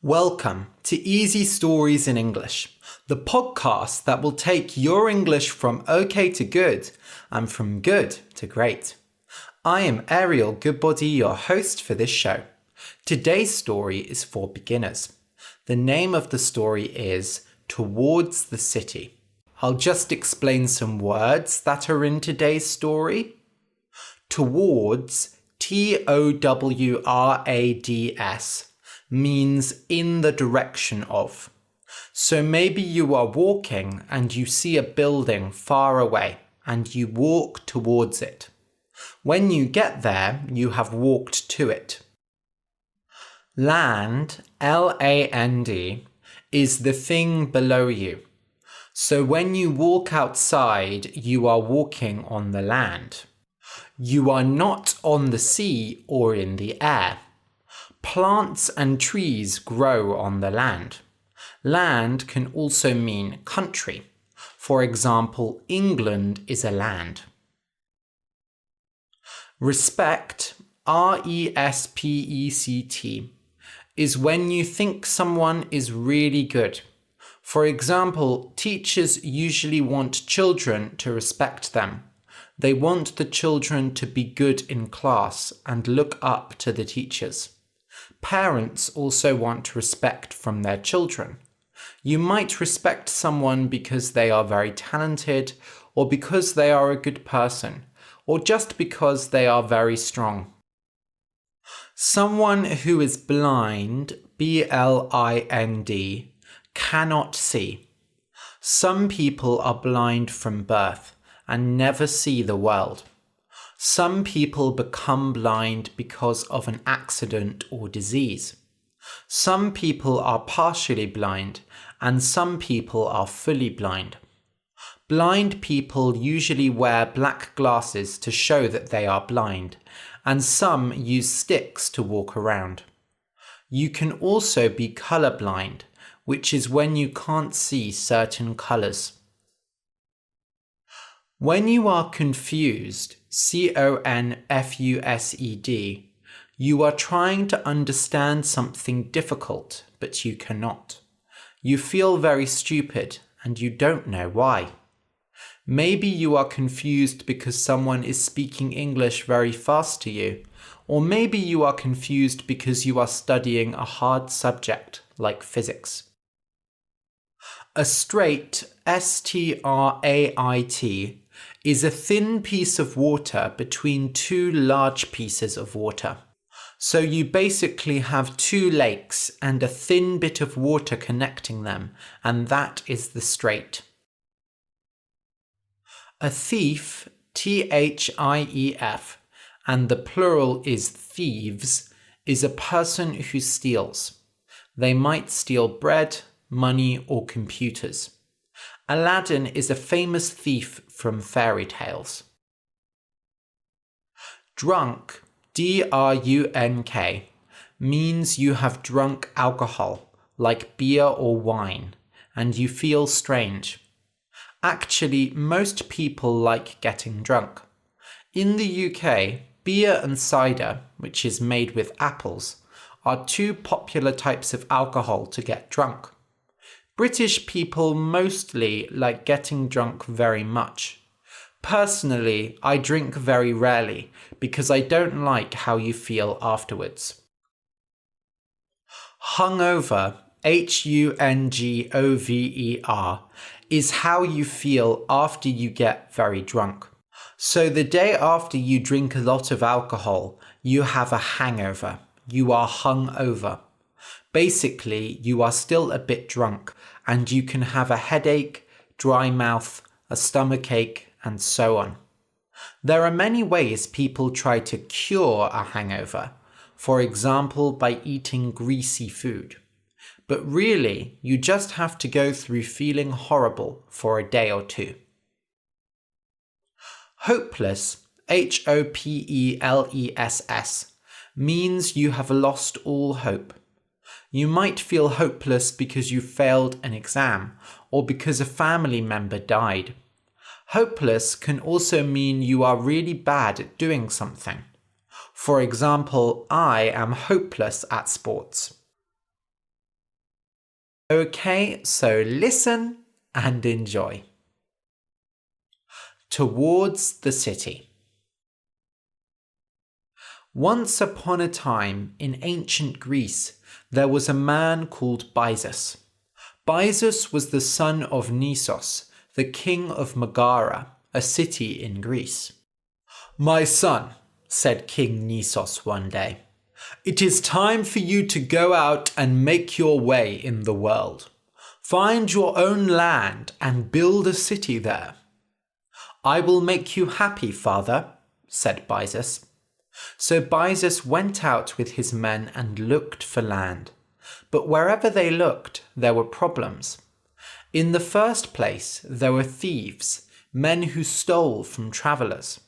Welcome to Easy Stories in English, the podcast that will take your English from okay to good and from good to great. I am Ariel Goodbody, your host for this show. Today's story is for beginners. The name of the story is Towards the City. I'll just explain some words that are in today's story. Towards, T-O-W-R-A-D-S, means in the direction of. So maybe you are walking and you see a building far away and you walk towards it. When you get there, you have walked to it. Land, L-A-N-D, is the thing below you. So when you walk outside, you are walking on the land. You are not on the sea or in the air. Plants and trees grow on the land. Land can also mean country. For example, England is a land. Respect, R-E-S-P-E-C-T, is when you think someone is really good. For example, teachers usually want children to respect them. They want the children to be good in class and look up to the teachers. Parents also want respect from their children. You might respect someone because they are very talented, or because they are a good person, or just because they are very strong. Someone who is blind, B-L-I-N-D, cannot see. Some people are blind from birth and never see the world. Some people become blind because of an accident or disease. Some people are partially blind and some people are fully blind. Blind people usually wear black glasses to show that they are blind, and some use sticks to walk around. You can also be colorblind, which is when you can't see certain colors. When you are confused, C-O-N-F-U-S-E-D, you are trying to understand something difficult, but you cannot. You feel very stupid and you don't know why. Maybe you are confused because someone is speaking English very fast to you, or maybe you are confused because you are studying a hard subject like physics. A straight, S-T-R-A-I-T, is a thin piece of water between two large pieces of water. So you basically have two lakes and a thin bit of water connecting them, and that is the strait. A thief, T-H-I-E-F, and the plural is thieves, is a person who steals. They might steal bread, money, or computers. Aladdin is a famous thief from fairy tales. Drunk, D-R-U-N-K, means you have drunk alcohol, like beer or wine, and you feel strange. Actually, most people like getting drunk. In the UK, beer and cider, which is made with apples, are two popular types of alcohol to get drunk. British people mostly like getting drunk very much. Personally, I drink very rarely because I don't like how you feel afterwards. Hungover, H-U-N-G-O-V-E-R, is how you feel after you get very drunk. So the day after you drink a lot of alcohol, you have a hangover. You are hungover. Basically, you are still a bit drunk and you can have a headache, dry mouth, a stomachache, and so on. There are many ways people try to cure a hangover, for example by eating greasy food. But really, you just have to go through feeling horrible for a day or two. Hopeless, H-O-P-E-L-E-S-S, means you have lost all hope. You might feel hopeless because you failed an exam or because a family member died. Hopeless can also mean you are really bad at doing something. For example, I am hopeless at sports. Okay, so listen and enjoy. Towards the city. Once upon a time in ancient Greece, there was a man called Byzas. Byzas was the son of Nisos, the king of Megara, a city in Greece. "My son," said King Nisos one day, "it is time for you to go out and make your way in the world. Find your own land and build a city there." "I will make you happy, father," said Byzas. So Byzas went out with his men and looked for land. But wherever they looked, there were problems. In the first place, there were thieves, men who stole from travelers.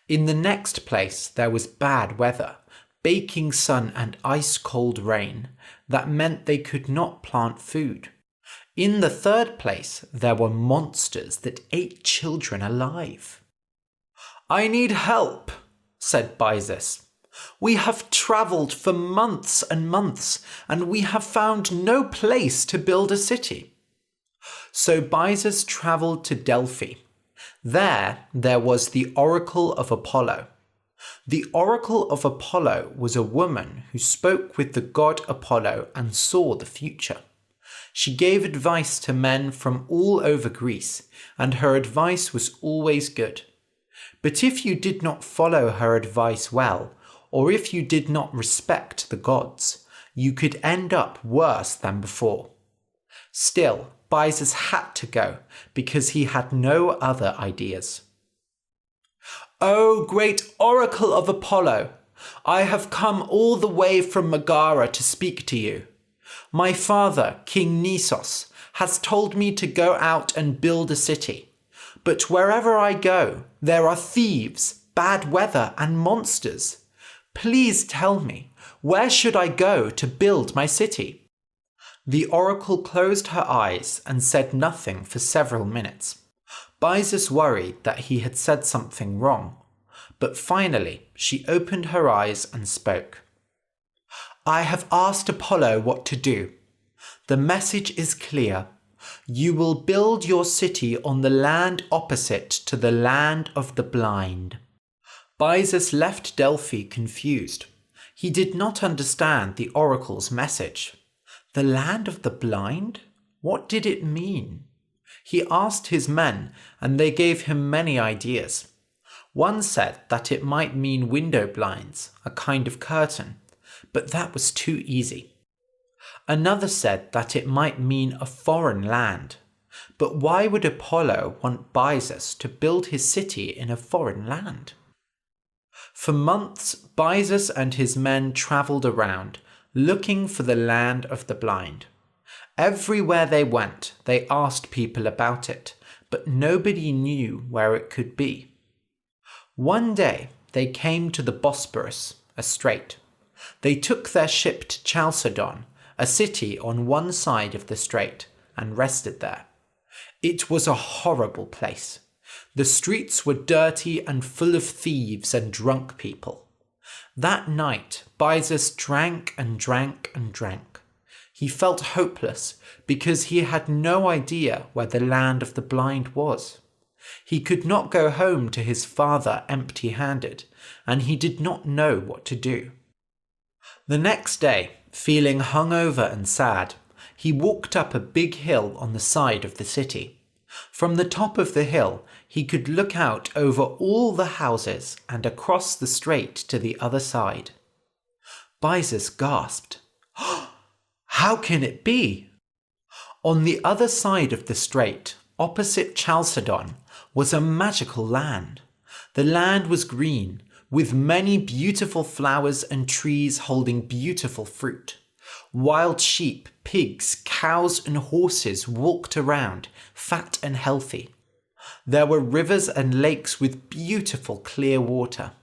In the next place, there was bad weather, baking sun and ice-cold rain. That meant they could not plant food. In the third place, there were monsters that ate children alive. "I need help," said Byzas. "We have travelled for months and months, and we have found no place to build a city." So Byzas travelled to Delphi. There was the oracle of Apollo. The oracle of Apollo was a woman who spoke with the god Apollo and saw the future. She gave advice to men from all over Greece, and her advice was always good. But if you did not follow her advice well, or if you did not respect the gods, you could end up worse than before. Still, Byzas had to go because he had no other ideas. "O great oracle of Apollo, I have come all the way from Megara to speak to you. My father, King Nisos, has told me to go out and build a city. But wherever I go, there are thieves, bad weather, and monsters. Please tell me, where should I go to build my city?" The oracle closed her eyes and said nothing for several minutes. Byzas worried that he had said something wrong, but finally she opened her eyes and spoke. "I have asked Apollo what to do. The message is clear. You will build your city on the land opposite to the land of the blind." Byzas left Delphi confused. He did not understand the oracle's message. The land of the blind? What did it mean? He asked his men, and they gave him many ideas. One said that it might mean window blinds, a kind of curtain, but that was too easy. Another said that it might mean a foreign land. But why would Apollo want Byzas to build his city in a foreign land? For months, Byzas and his men travelled around, looking for the land of the blind. Everywhere they went, they asked people about it, but nobody knew where it could be. One day, they came to the Bosporus, a strait. They took their ship to Chalcedon, a city on one side of the strait, and rested there. It was a horrible place. The streets were dirty and full of thieves and drunk people. That night, Byzas drank and drank and drank. He felt hopeless because he had no idea where the land of the blind was. He could not go home to his father empty-handed, and he did not know what to do. The next day, feeling hungover and sad, he walked up a big hill on the side of the city. From the top of the hill, he could look out over all the houses and across the strait to the other side. Byzas gasped. "How can it be?" On the other side of the strait, opposite Chalcedon, was a magical land. The land was green, with many beautiful flowers and trees holding beautiful fruit. Wild sheep, pigs, cows and horses walked around, fat and healthy. There were rivers and lakes with beautiful clear water.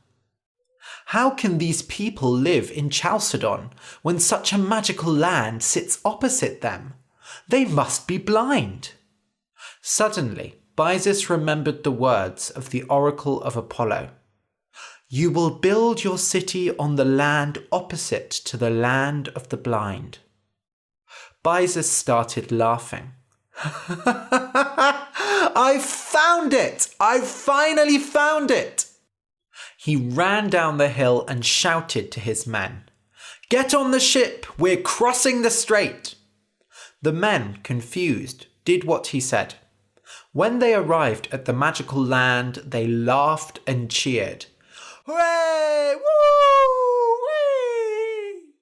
How can these people live in Chalcedon when such a magical land sits opposite them? They must be blind. Suddenly, Byzas remembered the words of the oracle of Apollo. You will build your city on the land opposite to the land of the blind. Byzas started laughing. I found it! I finally found it! He ran down the hill and shouted to his men, "Get on the ship! We're crossing the strait!" The men, confused, did what he said. When they arrived at the magical land, they laughed and cheered. Hooray! Woo! Whee!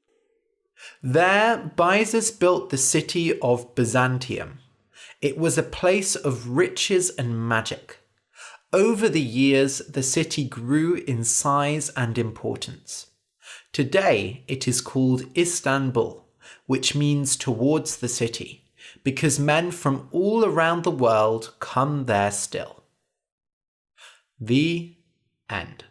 There, Byzas built the city of Byzantium. It was a place of riches and magic. Over the years, the city grew in size and importance. Today, it is called Istanbul, which means towards the city, because men from all around the world come there still. The end.